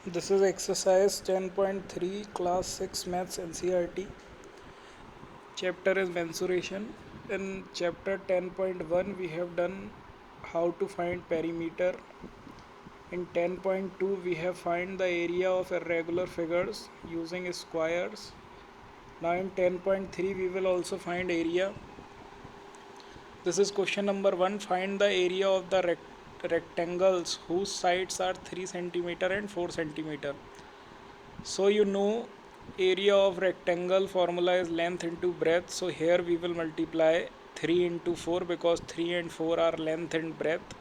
This is exercise 10.3 class 6 maths NCERT. Chapter is mensuration. In chapter 10.1 we have done how to find perimeter. In 10.2 we have find the area of irregular figures using squares. Now in 10.3 we will also find area. This is question number 1. Find the area of the rectangles whose sides are 3 centimeter and 4 centimeter. So you know area of rectangle formula is length into breadth. So here we will multiply 3 into 4 because 3 and 4 are length and breadth.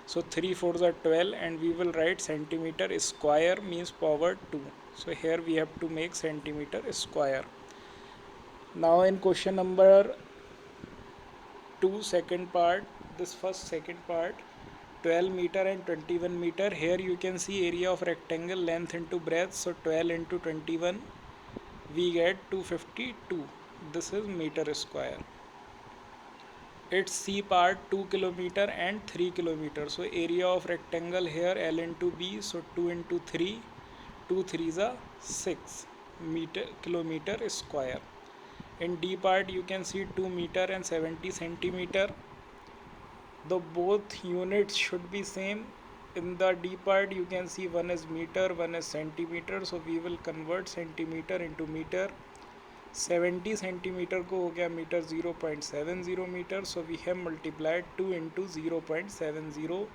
So 3 fours are 12 and we will write centimeter square means power 2. So here we have to make centimeter square. Now in question number 2 second part, this first second part, 12 meter and 21 meter. Here you can see area of rectangle length into breadth. So 12 into 21 we get 252. This is meter square. Its C part 2 kilometer and 3 kilometer. So area of rectangle here L into B. So 2 into 3, 2 3s are 6 meter kilometer square. In D part you can see 2 meter and 70 centimeter. The both units should be same. In the D part you can see one is meter, one is centimeter. So we will convert centimeter into meter. 70 centimeter को हो गया meter 0.70 meter. So we have multiplied 2 into 0.70.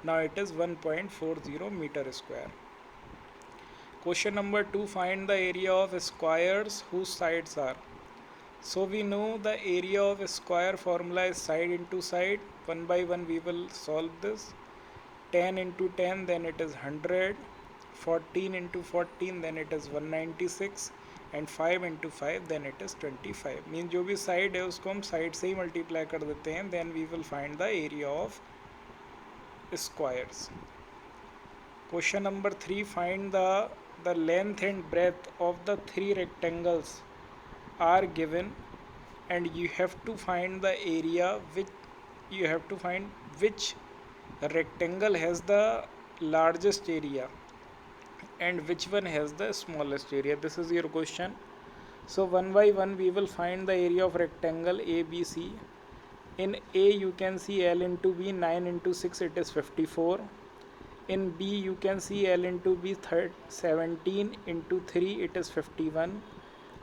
Now it is 1.40 meter square. Question number 2. Find the area of squares whose sides are. So we know the area of a square formula is side into side. One by one we will solve this. 10 into 10 then it is 100. 14 into 14 then it is 196. And 5 into 5 then it is 25. Mean जो भी side है उसको हम side से ही multiply कर देते हैं. Then we will find the area of squares. Question number 3. Find the length and breadth of the 3 rectangles are given and you have to find the area which rectangle has the largest area and which one has the smallest area. This is your question. So one by one we will find the area of rectangle ABC. In A you can see L into B, 9 into 6 it is 54. In B you can see L into B 17 into 3 it is 51.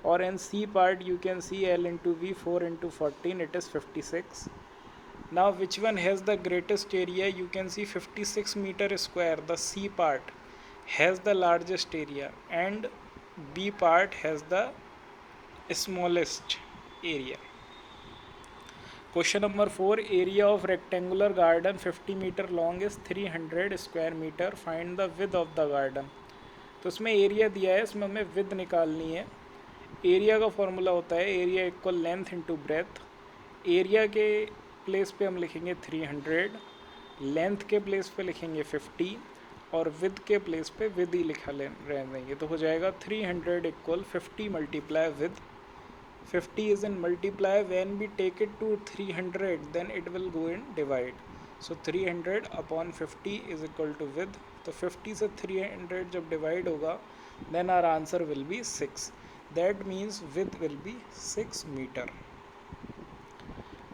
Or in C part you can see L into B 4 into 14 it is 56. Now which one has the greatest area? You can see 56 meter square, the C part has the largest area and B part has the smallest area. Question number 4. Area of rectangular garden 50 meter long is 300 square meter. Find the width of the garden. तो इसमें area दिया है, इसमें हमें with निकालनी है. Area का formula होता है area equal length into breath. Area के प्लेस पे हम लिखेंगे 300, लेंथ के प्लेस पे लिखेंगे 50 और विद के प्लेस पे विद ही लिखा रह देंगे. तो हो जाएगा 300 equal 50 multiply with. 50 is in multiply. When we take it to 300 then it will go in divide. So 300 upon 50 is equal to width. तो 50 से 300 जब divide होगा then our answer will be 6. That means width will be 6 meter.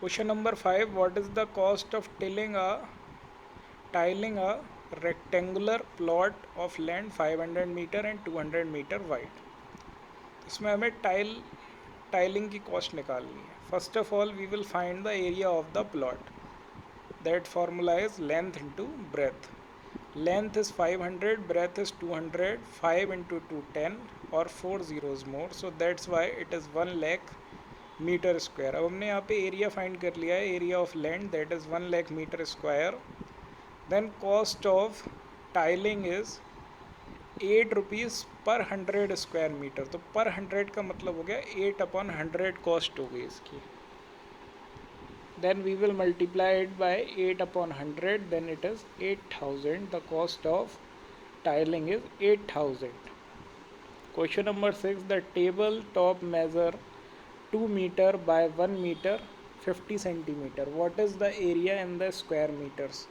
Question number 5. What is the cost of tiling a rectangular plot of land 500 meter and 200 meter wide? इसमें हमें tiling की cost निकालनी है. First of all we will find the area of the plot. That formula is length into breadth. Length is 500, breadth is 200. 5 इंटू 2 10 और 4 zeros मोर. So that's why it is 1 lakh meter square. अब हमने यहाँ पे एरिया फाइंड कर लिया है. Area of land that is 1 lakh meter square. Then cost of tiling is 8 rupees पर 100 स्क्वायर मीटर. तो पर 100 का मतलब हो गया 8 अपॉन 100 कॉस्ट हो गई इसकी. Then we will multiply it by 8 upon 100. Then it is 8000. The cost of tiling is 8000. Question number 6. The table top measure 2 meter by 1 meter 50 centimeter. What is the area in the square meters?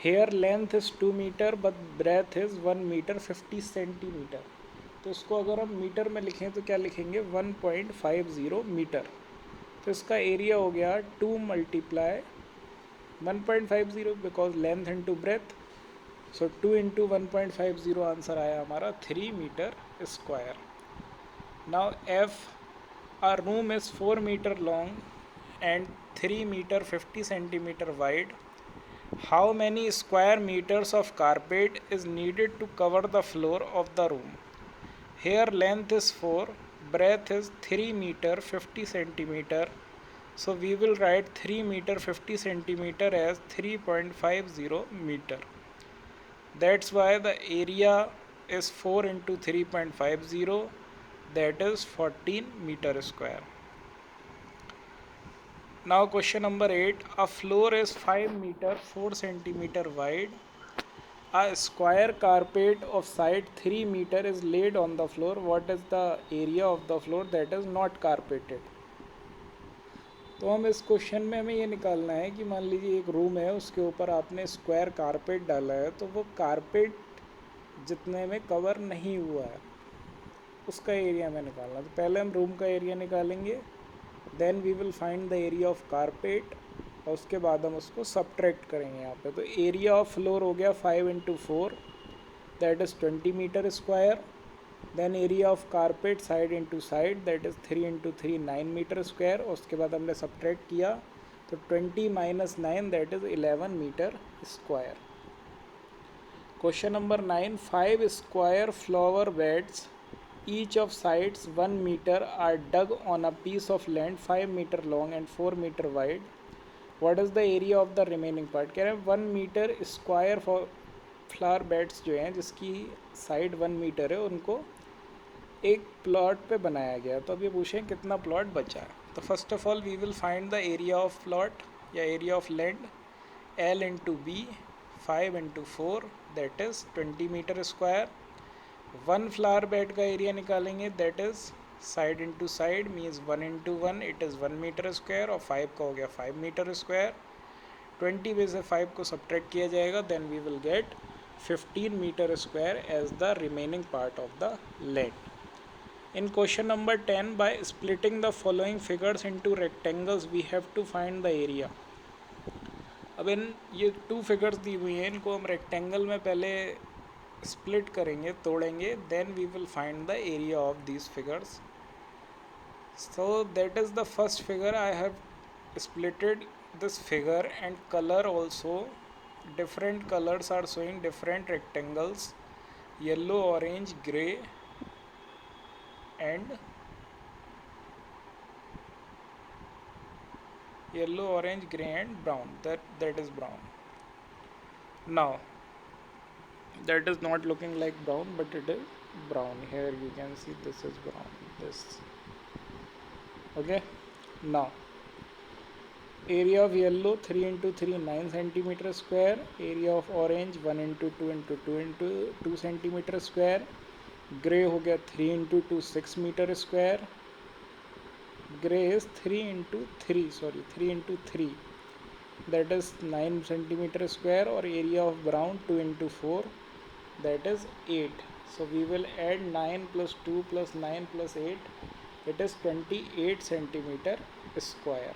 Here length is 2 meter but breadth is 1 meter 50 centimeter. तो इसको अगर हम metre में लिखें तो क्या लिखेंगे 1.50 metre. तो इसका एरिया हो गया 2 multiply 1.50 because length into breadth, so 2 into 1.50 answer आया हमारा 3 meter square. Now if our room is 4 meter long and 3 meter 50 centimeter wide. How many square meters of carpet is needed to cover the floor of the room? Here length is 4, breadth is 3 meter 50 centimeter. So we will write 3 meter 50 centimeter as 3.50 meter. That's why the area is 4 into 3.50, that is 14 meter square. Now question number 8. A floor is 5 meter 4 centimeter wide. A square carpet of side 3 meter is laid on the floor. What is the area of the floor that is not carpeted? तो हम इस question में हमें ये निकालना है कि मान लीजिए एक रूम है, उसके ऊपर आपने स्क्वायर कारपेट डाला है, तो वो कारपेट जितने में कवर नहीं हुआ है उसका एरिया हमें निकालना है। तो पहले हम रूम का एरिया निकालेंगे, then we will find the area of carpet, और उसके बाद हम उसको सब्ट्रैक्ट करेंगे यहाँ पे। तो एरिया ऑफ फ्लोर हो गया 5 into 4, that is 20 metre square. Then area of carpet side into side, that is 3 into 3 9 meter square. उसके बाद हमने सब्ट्रैक्ट किया तो 20 minus 9 that is 11 meter square. Question number 9. 5 square flower beds each of sides 1 meter are dug on a piece of land 5 meter long and 4 meter wide. What is the area of the remaining part? कह रहे हैं 1 metre square flower beds जो हैं जिसकी side 1 metre है उनको एक plot पे बनाया गया। तो अब ये पूछें कितना प्लॉट बचा है। तो first of all we will find the area of plot या area of land, L into B 5 into 4 that is 20 metre square. 1 flower bed का एरिया निकालेंगे, that is side into side means 1 into 1 it is 1 metre square, और 5 का हो गया 5 metre square. 20 में से 5 को सब्ट्रैक्ट किया जाएगा, then we will get 15 meter square as the remaining part of the land. In question number 10, by splitting the following figures into rectangles we have to find the area. अब इन ये 2 figures दी हुई हैं, इनको हम rectangle में पहले split करेंगे, तोड़ेंगे, then we will find the area of these figures. So that is the first figure. I have splitted this figure and color also. Different colors are showing different rectangles, yellow, orange, gray and yellow, orange, gray and brown. That is brown. Now that is not looking like brown, but it is brown. Here you can see this is brown, this. Okay, now area of yellow 3 into 3 9 centimeter square, area of orange 1 into 2 into 2 into 2 centimeter square, gray हो गया 3 into 2 6 meter square, gray is 3 into 3 that is 9 centimeter square, और area of brown 2 into 4 that is 8. So we will add 9 plus 2 plus 9 plus 8, it is 28 centimeter square.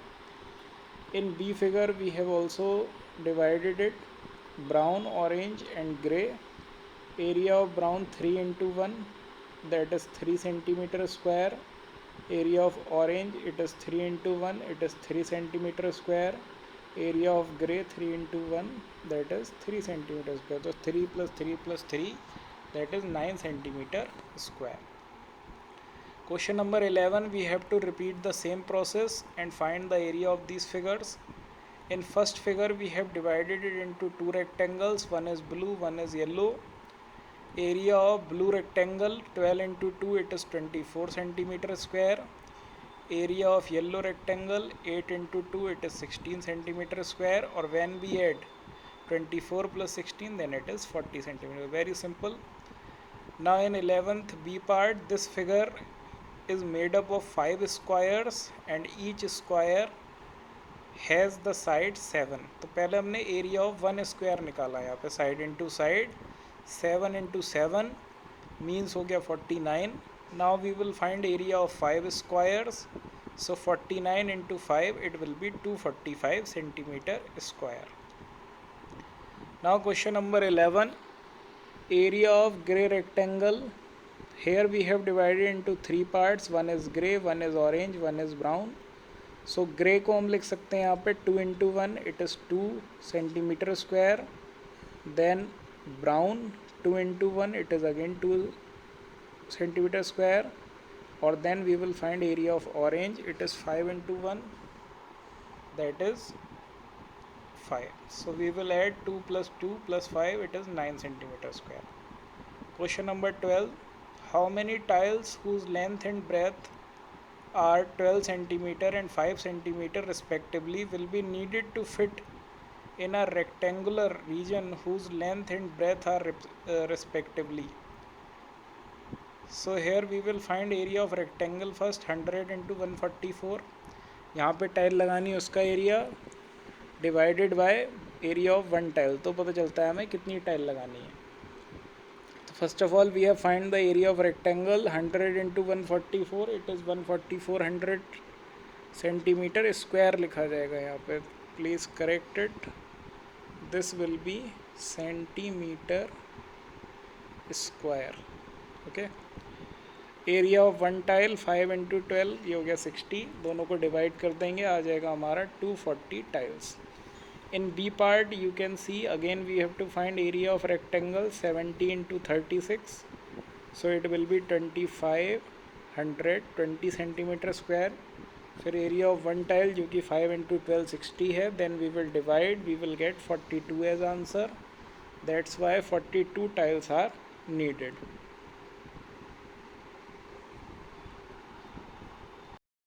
In B figure we have also divided it brown, orange and gray. Area of brown 3 into 1 that is 3 centimeter square. Area of orange it is 3 into 1 it is 3 centimeter square. Area of gray 3 into 1 that is 3 centimeter square. So 3 plus 3 plus 3 that is 9 centimeter square. Question number 11, we have to repeat the same process and find the area of these figures. In first figure we have divided it into 2 rectangles, one is blue, one is yellow. Area of blue rectangle 12 into 2 it is 24 centimeter square. Area of yellow rectangle 8 into 2 it is 16 centimeter square, or when we add 24 plus 16 then it is 40 centimeter. Very simple. Now in 11th B part, this figure is made up of 5 squares and each square has the side 7। तो पहले हमने area of one square निकाला, यहाँ पे side into side, 7 into 7 means हो गया 49। Now we will find area of 5 squares, so 49 into 5 it will be 245 centimeter square. Now question number 11, area of gray rectangle. Here we have divided into three parts, one is gray, one is orange, one is brown. So gray को हम लिख सकते हैं यहाँ पे 2 into 1 it is 2 centimeter square. Then brown 2 into 1 it is again 2 centimeter square. Or then we will find area of orange, it is 5 into 1, that is 5. So we will add 2 plus 2 plus 5, it is 9 centimeter square. Question number 12, how many tiles whose length and breadth are 12 centimeter and 5 centimeter respectively will be needed to fit in a rectangular region whose length and breadth are respectively. So here we will find area of rectangle first, 100 into 144. यहाँ पे tile लगानी है, उसका area divided by area of one tile, तो पता चलता है हमें कितनी टाइल लगानी है. तो first of all we have find the area of rectangle, 100 into 144 it is 144 centimetre square लिखा जाएगा यहाँ पे, please correct it, this will be centimetre square. Okay, area of one tile 5 into 12 ये हो गया 60, दोनों को डिवाइड कर देंगे, आ जाएगा हमारा 240 tiles. In B part you can see again we have to find area of rectangle 70 into 36, so it will be 2520 centimeter square. फिर area of one tile जो कि 5 into 12 60 है, then we will divide, we will get 42 as answer. That's why 42 tiles are needed.